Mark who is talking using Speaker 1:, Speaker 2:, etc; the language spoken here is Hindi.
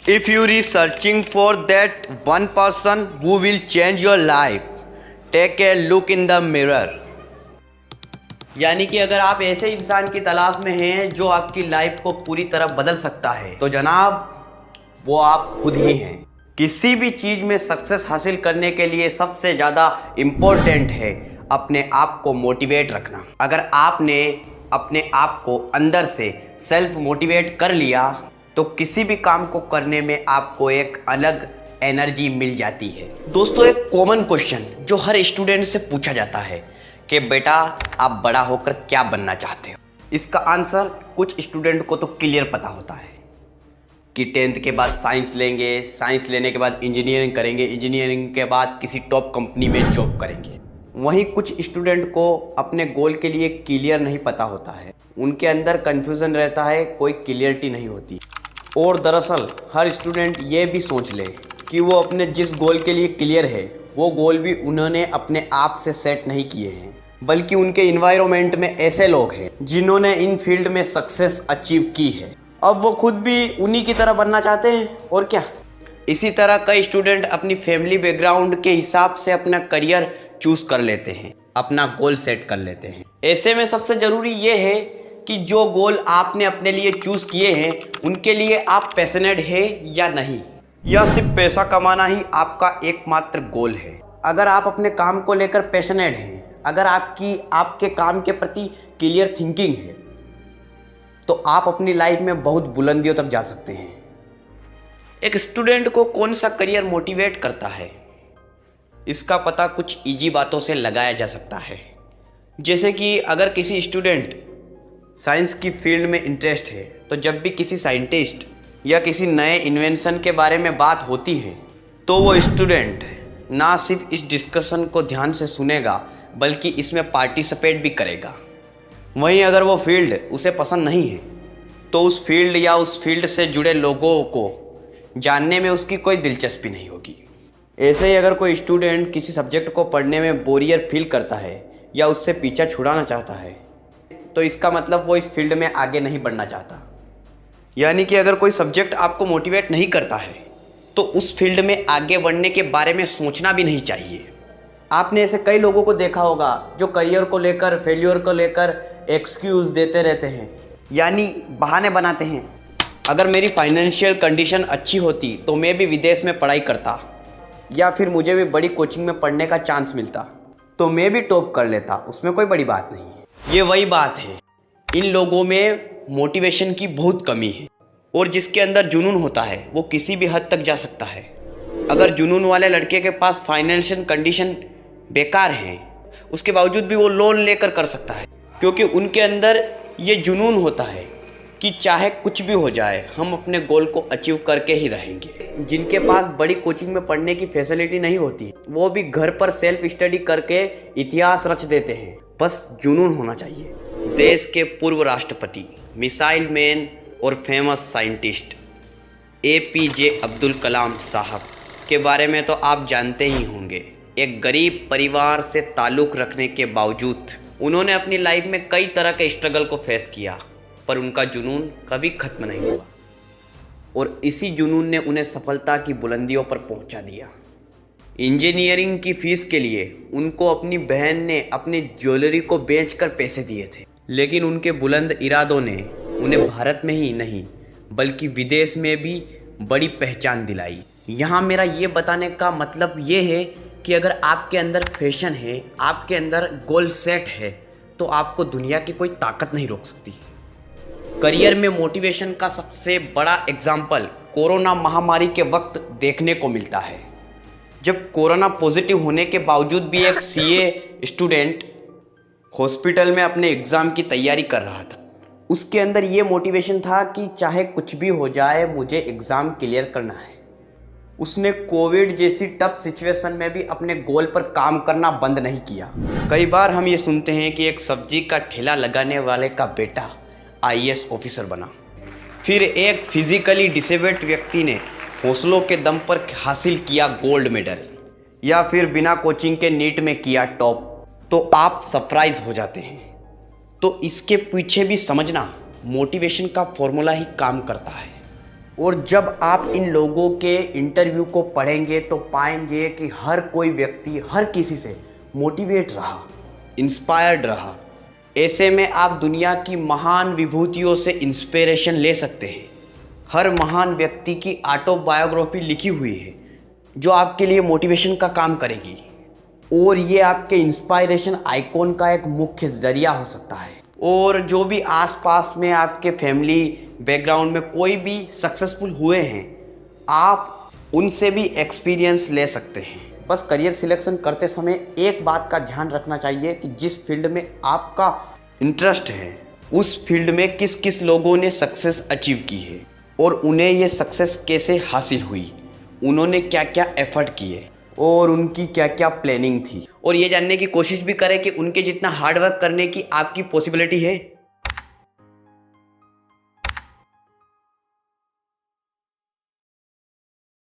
Speaker 1: If you are searching for that one person who will change your life, take a look in the mirror. यानी कि अगर आप ऐसे इंसान की तलाश में हैं जो आपकी लाइफ को पूरी तरह बदल सकता है, तो जनाब वो आप खुद ही हैं। किसी भी चीज़ में सक्सेस हासिल करने के लिए सबसे ज़्यादा इम्पोर्टेंट है अपने आप को मोटिवेट रखना। अगर आपने अपने आप को अंदर से सेल्फ मोटिवेट कर लिया तो किसी भी काम को करने में आपको एक अलग एनर्जी मिल जाती है। दोस्तों, एक कॉमन क्वेश्चन जो हर स्टूडेंट से पूछा जाता है कि बेटा आप बड़ा होकर क्या बनना चाहते हो। इसका आंसर कुछ स्टूडेंट को तो क्लियर पता होता है कि 10th के बाद साइंस लेंगे, साइंस लेने के बाद इंजीनियरिंग करेंगे, इंजीनियरिंग के बाद किसी टॉप कंपनी में जॉब करेंगे। वहीं कुछ स्टूडेंट को अपने गोल के लिए क्लियर नहीं पता होता है, उनके अंदर कन्फ्यूज़न रहता है, कोई क्लियरिटी नहीं होती। और दरअसल हर स्टूडेंट ये भी सोच ले कि वो अपने जिस गोल के लिए क्लियर है वो गोल भी उन्होंने अपने आप से सेट नहीं किए हैं, बल्कि उनके इन्वायरमेंट में ऐसे लोग हैं जिन्होंने इन फील्ड में सक्सेस अचीव की है। अब वो खुद भी उन्हीं की तरह बनना चाहते हैं और क्या। इसी तरह कई स्टूडेंट अपनी फैमिली बैकग्राउंड के हिसाब से अपना करियर चूज़ कर लेते हैं, अपना गोल सेट कर लेते हैं। ऐसे में सबसे ज़रूरी ये है कि जो गोल आपने अपने लिए चूज़ किए हैं उनके लिए आप पैशनेट है या नहीं, या सिर्फ पैसा कमाना ही आपका एकमात्र गोल है। अगर आप अपने काम को लेकर पैशनेट हैं, अगर आपके काम के प्रति क्लियर थिंकिंग है, तो आप अपनी लाइफ में बहुत बुलंदियों तक जा सकते हैं। एक स्टूडेंट को कौन सा करियर मोटिवेट करता है, इसका पता कुछ इजी बातों से लगाया जा सकता है। जैसे कि अगर किसी स्टूडेंट साइंस की फील्ड में इंटरेस्ट है तो जब भी किसी साइंटिस्ट या किसी नए इन्वेंशन के बारे में बात होती है तो वो स्टूडेंट ना सिर्फ इस डिस्कशन को ध्यान से सुनेगा बल्कि इसमें पार्टिसिपेट भी करेगा। वहीं अगर वो फील्ड उसे पसंद नहीं है तो उस फील्ड या उस फील्ड से जुड़े लोगों को जानने में उसकी कोई दिलचस्पी नहीं होगी। ऐसे ही अगर कोई स्टूडेंट किसी सब्जेक्ट को पढ़ने में बोरियर फील करता है या उससे पीछा छुड़ाना चाहता है तो इसका मतलब वो इस फील्ड में आगे नहीं बढ़ना चाहता। यानी कि अगर कोई सब्जेक्ट आपको मोटिवेट नहीं करता है तो उस फील्ड में आगे बढ़ने के बारे में सोचना भी नहीं चाहिए। आपने ऐसे कई लोगों को देखा होगा जो करियर को लेकर, फेल्योर को लेकर एक्सक्यूज़ देते रहते हैं, यानी बहाने बनाते हैं। अगर मेरी फाइनेंशियल कंडीशन अच्छी होती तो मैं भी विदेश में पढ़ाई करता, या फिर मुझे भी बड़ी कोचिंग में पढ़ने का चांस मिलता तो मैं भी टॉप कर लेता, उसमें कोई बड़ी बात नहीं है। ये वही बात है, इन लोगों में मोटिवेशन की बहुत कमी है और जिसके अंदर जुनून होता है वो किसी भी हद तक जा सकता है। अगर जुनून वाले लड़के के पास फाइनेंशियल कंडीशन बेकार है उसके बावजूद भी वो लोन लेकर कर सकता है, क्योंकि उनके अंदर ये जुनून होता है कि चाहे कुछ भी हो जाए हम अपने गोल को अचीव करके ही रहेंगे। जिनके पास बड़ी कोचिंग में पढ़ने की फैसिलिटी नहीं होती वो भी घर पर सेल्फ स्टडी करके इतिहास रच देते हैं, बस जुनून होना चाहिए। देश के पूर्व राष्ट्रपति, मिसाइल मैन और famous scientist APJ Abdul Kalam साहब के बारे में तो आप जानते ही होंगे। एक गरीब परिवार से ताल्लुक़ रखने के बावजूद उन्होंने अपनी लाइफ में कई तरह के स्ट्रगल को फेस किया, पर उनका जुनून कभी ख़त्म नहीं हुआ और इसी जुनून ने उन्हें सफलता की बुलंदियों पर पहुंचा दिया। इंजीनियरिंग की फ़ीस के लिए उनको अपनी बहन ने अपनी ज्वेलरी को बेचकर पैसे दिए थे, लेकिन उनके बुलंद इरादों ने उन्हें भारत में ही नहीं बल्कि विदेश में भी बड़ी पहचान दिलाई। यहाँ मेरा ये बताने का मतलब ये है कि अगर आपके अंदर पैशन है, आपके अंदर गोल सेट है, तो आपको दुनिया की कोई ताकत नहीं रोक सकती। करियर में मोटिवेशन का सबसे बड़ा एग्जाम्पल कोरोना महामारी के वक्त देखने को मिलता है, जब कोरोना पॉजिटिव होने के बावजूद भी एक CA स्टूडेंट हॉस्पिटल में अपने एग्ज़ाम की तैयारी कर रहा था। उसके अंदर ये मोटिवेशन था कि चाहे कुछ भी हो जाए मुझे एग्ज़ाम क्लियर करना है। उसने कोविड जैसी टफ सिचुएशन में भी अपने गोल पर काम करना बंद नहीं किया। कई बार हम ये सुनते हैं कि एक सब्जी का ठेला लगाने वाले का बेटा IAS ऑफिसर बना, फिर एक फिजिकली डिसेबल्ड व्यक्ति ने हौसलों के दम पर हासिल किया गोल्ड मेडल, या फिर बिना कोचिंग के नीट में किया टॉप, तो आप सरप्राइज हो जाते हैं। तो इसके पीछे भी समझना मोटिवेशन का फॉर्मूला ही काम करता है और जब आप इन लोगों के इंटरव्यू को पढ़ेंगे तो पाएंगे कि हर कोई व्यक्ति हर किसी से मोटिवेट रहा, इंस्पायर्ड रहा। ऐसे में आप दुनिया की महान विभूतियों से इंस्पिरेशन ले सकते हैं। हर महान व्यक्ति की ऑटोबायोग्राफी लिखी हुई है जो आपके लिए मोटिवेशन का काम करेगी, और ये आपके इंस्पायरेशन आइकॉन का एक मुख्य ज़रिया हो सकता है। और जो भी आसपास में आपके फैमिली बैकग्राउंड में कोई भी सक्सेसफुल हुए हैं, आप उनसे भी एक्सपीरियंस ले सकते हैं। बस करियर सिलेक्शन करते समय एक बात का ध्यान रखना चाहिए कि जिस फील्ड में आपका इंटरेस्ट है उस फील्ड में किस किस लोगों ने सक्सेस अचीव की है और उन्हें ये सक्सेस कैसे हासिल हुई, उन्होंने क्या क्या एफर्ट किए और उनकी क्या क्या प्लानिंग थी। और ये जानने की कोशिश भी करें कि उनके जितना हार्डवर्क करने की आपकी पॉसिबिलिटी है।